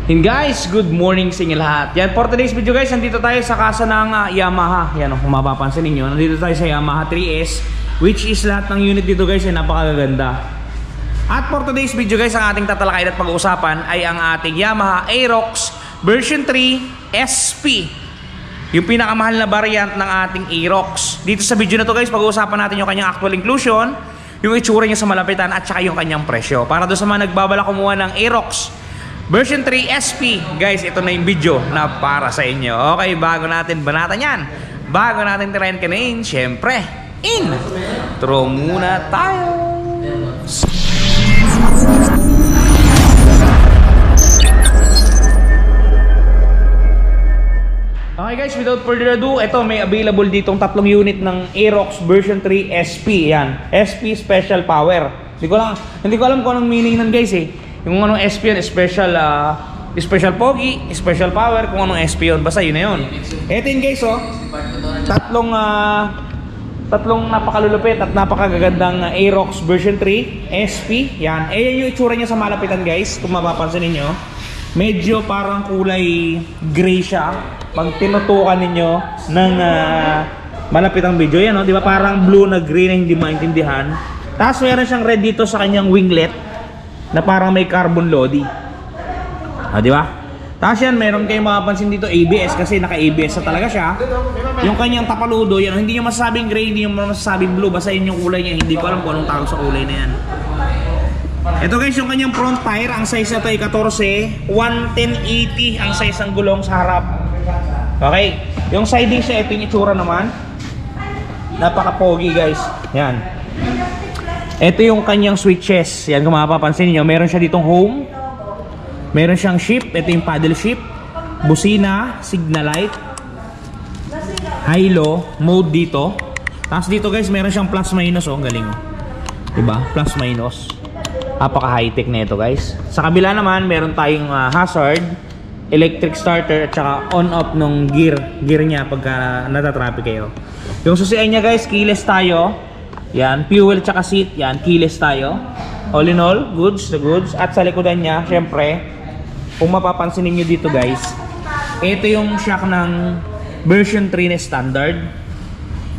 And guys, good morning sa inyo lahat. Yan, for today's video guys, nandito tayo sa kasa ng Yamaha. Yan, kung mapapansin ninyo, nandito tayo sa Yamaha 3S, which is lahat ng unit dito guys ay napakaganda. At for today's video guys, ang ating tatalakayin at pag-uusapan ay ang ating Yamaha Aerox version 3 SP, yung pinakamahal na variant ng ating Aerox. Dito sa video na to guys, pag-uusapan natin yung kanyang actual inclusion, yung itsura niya sa malapitan, at saka yung kanyang presyo. Para doon sa mga nagbabala kumuha ng Aerox version 3 SP, guys, ito na yung video na para sa inyo. Okay, bago natin banatan yan, bago natin tirahin kanin, syempre, intro muna tayo. Okay guys, without further ado, ito may available ditong tatlong unit ng Aerox version 3 SP. Yan, SP Special Power. Hindi ko alam kung anong meaning nun guys eh. Yung anong SP yun, special pogi, special power, kung anong SP yun, basta yun na yun. Ito yun guys oh, tatlong napakalulupit at napakagagandang Aerox version 3 SP. Yan, yan yung itsura niya sa malapitan guys, kung mapapansin ninyo. Medyo parang kulay gray siya pag tinutukan ninyo ng malapitang video. Yan oh, di ba parang blue na gray na hindi maintindihan. Tapos meron siyang red dito sa kanyang winglet na parang may carbon lodi. Di ba? Tapos yan, meron kayong mapapansin dito ABS kasi naka-ABS na talaga siya. Yung kanyang tapaludo, yan, hindi nyo masasabing gray, hindi nyo masasabing blue, basta yun yung kulay niya. Hindi ko alam kung anong tawag sa kulay na yan. Ito guys, yung kanyang front tire, ang size na ito ay 14, 110/80 ang size ng gulong sa harap. Okay, yung siding siya, ito yung itsura naman. Napaka-pogi guys. Yan. Ito yung kanyang switches. Yan, kung mapapansin niyo, meron siya ditong home, meron siyang shift. Ito yung paddle shift, busina, signal light, high-low mode dito. Tapos dito guys, meron siyang plus minus. Oh, ang galing oh. Diba? Plus minus. Napaka high-tech na ito guys. Sa kabila naman, meron tayong hazard, electric starter, at saka on-off nung gear niya pagka natatraffic kayo. Yung susian niya guys, keyless tayo. Yan, fuel at saka seat, yan, keyless tayo. All in all, goods to goods. At sa likodan niya, syempre, kung mapapansin niyo dito guys, ito yung shock ng version 3 na standard.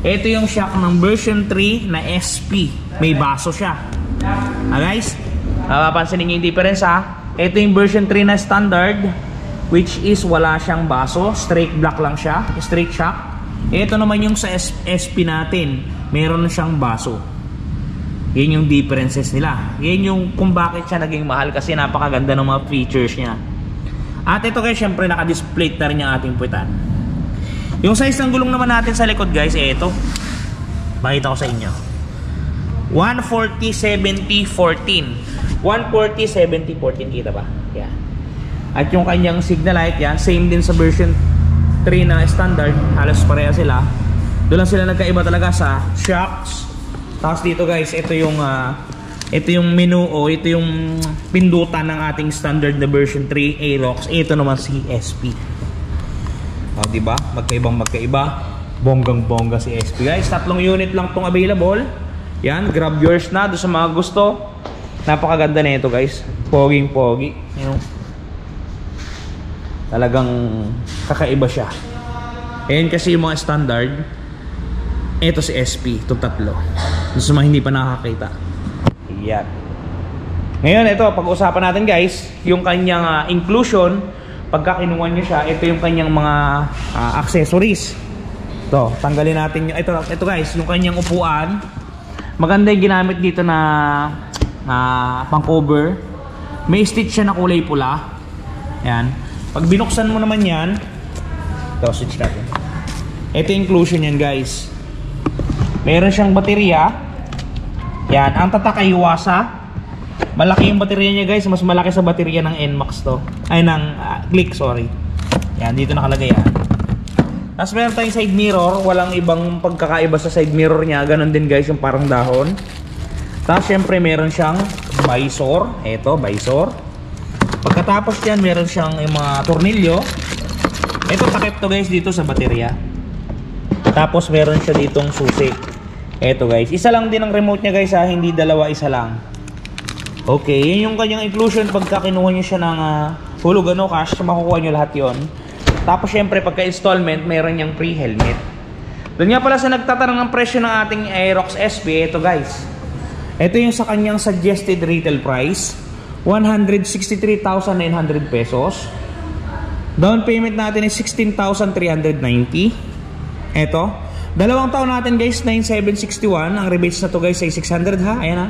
Ito yung shock ng version 3 na SP. May baso siya. Guys, mapapansin niyo yung difference ha. Ito yung version 3 na standard, which is wala siyang baso, straight black lang siya, straight shock. Ito naman yung sa SP natin, meron na siyang baso. Yan yung differences nila. Yan yung kung bakit siya naging mahal, kasi napakaganda ng mga features niya. At ito guys, syempre naka-display na rin yung ating puwitan. Yung size ng gulong naman natin sa likod guys, ito. Makita ko sa inyo. 140/70/14. 140/70/14, kita ba? Yan. At yung kanyang signal light, yan, same din sa version 3 na standard, halos pareha sila. Doon lang sila nagkaiba talaga sa shocks. Tapos dito guys, ito yung menu o ito yung pindutan ng ating standard na version 3 Aerox. Ito naman si SP. O, diba? Magkaiba. Bonggang-bongga si SP guys. Tatlong unit lang tong available. Yan, grab yours na doon sa mga gusto. Napakaganda na ito guys. Poging-pogi. You know? Talagang kakaiba siya. Ayan kasi yung mga standard. Ito si SP, itong tatlo. Gusto mga hindi pa nakakita. Yan. Ngayon ito, pag-usapan natin guys, yung kanyang inclusion. Pagka kinuha nyo siya, ito yung kanyang mga accessories. Ito, tanggalin natin yung, ito guys, yung kanyang upuan. Maganda yung ginamit dito na pang cover. May stitch siya na kulay pula. Yan. Pag binuksan mo naman yan, ito, switch natin. Ito yung inclusion yan guys. Meron siyang baterya. Yan, ang tatak ay Yuasa. Malaki yung baterya niya guys, mas malaki sa baterya ng NMAX to. Ay, ng Glick, sorry. Yan, dito nakalagay yan. Tapos meron tayong side mirror, walang ibang pagkakaiba sa side mirror niya. Ganon din guys, yung parang dahon. Tapos syempre meron siyang visor. Ito, visor. Pagkatapos yan, meron siyang yung mga tornilyo. Ito, takip to guys dito sa baterya. Tapos meron siya ditong susi. Ito guys, isa lang din ang remote niya guys ha, hindi dalawa, isa lang. Okay, yun yung kanyang inclusion pagka kinuha niyo siya ng Hulog ano, cash, makukuha nyo lahat yon. Tapos syempre pagka installment, meron niyang free helmet. Doon nga pala sa nagtatanong ng presyo ng ating Aerox SP, ito guys. Ito yung sa kanyang suggested retail price, 163,900 pesos. Down payment natin is 16,390. Ito, 2 taon natin guys, 9,761. Ang rebates na to guys ay 600 ha, ayan ha.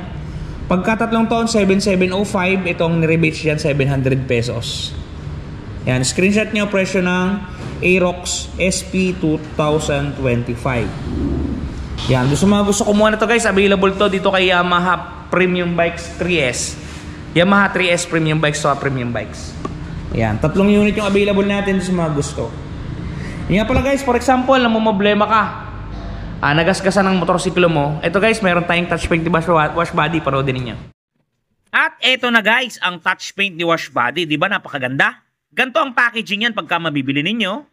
Pagka 3 taon, 7,705. Itong rebates dyan, 700 pesos. Yan, screenshot nyo presyo ng Aerox SP 2025. Yan, gusto kumuha na to guys, available to dito kay Yamaha Premium Bikes 3S. Yamaha 3S Premium Bikes to Premium Bikes. Yan, 3 unit yung available natin sa mga gusto. Yan pala guys, for example, namumblema ka, nagasgasan ng motorsiklo mo. Ito guys, meron tayong touch paint ni Wash Body, paroodin ninyo. At ito na guys, ang touch paint ni Wash Body, di ba napakaganda? Ganto ang packaging yan pagka mabibili ninyo.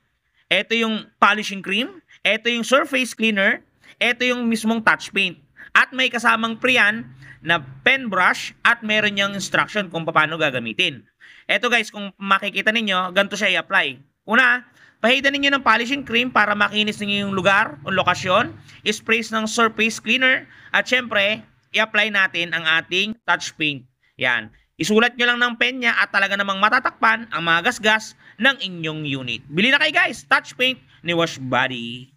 Ito yung polishing cream, ito yung surface cleaner, ito yung mismong touch paint. At may kasamang pre-yan na pen brush at meron niyang instruction kung paano gagamitin. Ito guys, kung makikita ninyo, ganito siya i-apply. Una, pahidan ninyo ng polishing cream para makinis ninyo yung lugar o lokasyon. Sprays ng surface cleaner. At syempre, i-apply natin ang ating touch paint. Yan. Isulat nyo lang ng pen niya at talaga namang matatakpan ang mga gasgas ng inyong unit. Bili na kayo guys, touch paint ni Wash Body.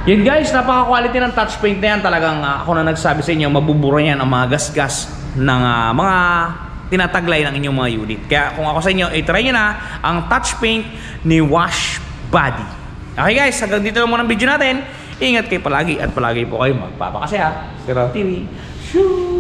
Yan guys, napaka-quality ng touch paint na yan. Talagang ako na nagsabi sa inyo, mabubura yan ang mga gasgas ng mga tinataglay ng inyong mga unit. Kaya kung ako sa inyo, i-try nyo na ang touch paint ni Wash Body. Okay guys, hanggang dito lang muna ang video natin. Ingat kayo palagi at palagi po kayo magpapakasaya. Sira TV. Shoo!